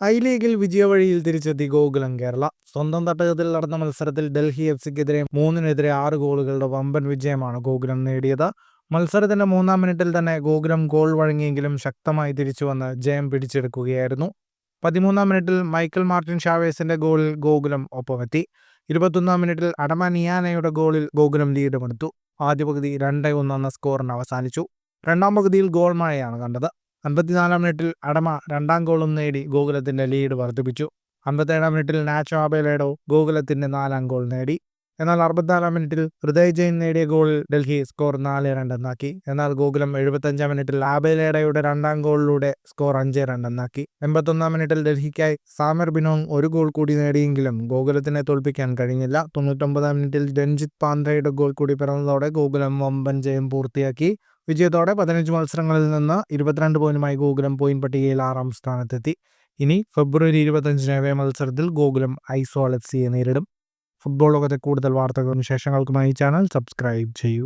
I ലീഗിൽ വിജയവഴിയിൽ തിരിച്ചെത്തി ഗോകുലം കേരള. സ്വന്തം തട്ടകത്തിൽ നടന്ന മത്സരത്തിൽ ഡൽഹി എഫ്സിക്കെതിരെ 3-നെതിരെ 6 ഗോളുകളുടെ വമ്പൻ വിജയമാണ് ഗോകുലം നേടിയത്. മത്സരത്തിന്റെ 3-ാം മിനിറ്റിൽ തന്നെ ഗോകുലം ഗോൾ വഴങ്ങിയെങ്കിലും ശക്തമായി തിരിച്ചുവന്ന് ജയം പിടിച്ചെടുക്കുകയായിരുന്നു. 13-ാം മിനിറ്റിൽ മൈക്കൽ മാർട്ടിൻ ഷാവേസിന്റെ ഗോളിൽ ഗോകുലം ഒപ്പമെത്തി. 21-ാം മിനിറ്റിൽ അഡമ നിയാനയുടെ ഗോളിൽ ഗോകുലം ലീഡുമെടുത്തു. ആദ്യ പകുതി 2-1 എന്ന സ്കോറിന് അവസാനിച്ചു. രണ്ടാം പകുതിയിൽ ഗോൾ മഴയാണ് കണ്ടത്. 54-ാം മിനിറ്റിൽ അഡമ രണ്ടാം ഗോളും നേടി ഗോകുലത്തിന്റെ ലീഡ് വർദ്ധിപ്പിച്ചു. 57-ാം മിനിറ്റിൽ നാച്ചോ അബേലയുടെ ഗോകുലത്തിന്റെ 4-ാം ഗോൾ നേടി. എന്നാൽ 64-ാം മിനിറ്റിൽ ഹൃദയ് ജെയിൻ നേടിയ ഗോളിൽ ഡൽഹി സ്കോർ 4-2 എന്നാക്കി. എന്നാൽ ഗോകുലം 75-ാം മിനിറ്റിൽ അബേലയുടെ രണ്ടാം ഗോളിലൂടെ സ്കോർ 5-2 എന്നാക്കി. 81-ാം മിനിറ്റിൽ ഡൽഹിക്കായി സാമിർ ബിനോങ് ഒരു ഗോൾ കൂടി നേടിയെങ്കിലും ഗോകുലത്തിനെ തോൽപ്പിക്കാൻ കഴിഞ്ഞില്ല. 99-ാം മിനിറ്റിൽ രഞ്ജിത്ത് പാണ്ഡ്യയുടെ ഗോൾ കൂടി പിറന്നതോടെ ഗോകുലം വമ്പൻ ജയം പൂർത്തിയാക്കി. വിജയത്തോടെ 15 മത്സരങ്ങളിൽ നിന്ന് 22 പോയിന്റുമായി ഗോകുലം പോയിന്റ് പട്ടികയിൽ 6-ാം സ്ഥാനത്തെത്തി. ഇനി ഫെബ്രുവരി 25-ന് മത്സരത്തിൽ ഗോകുലം ഐസ്വാൾ എഫ് സിയെ നേരിടും. ഫുട്ബോൾ ലോകത്തെ കൂടുതൽ വാർത്തകളും വിശേഷങ്ങൾക്കുമായി ചാനൽ സബ്സ്ക്രൈബ് ചെയ്യൂ.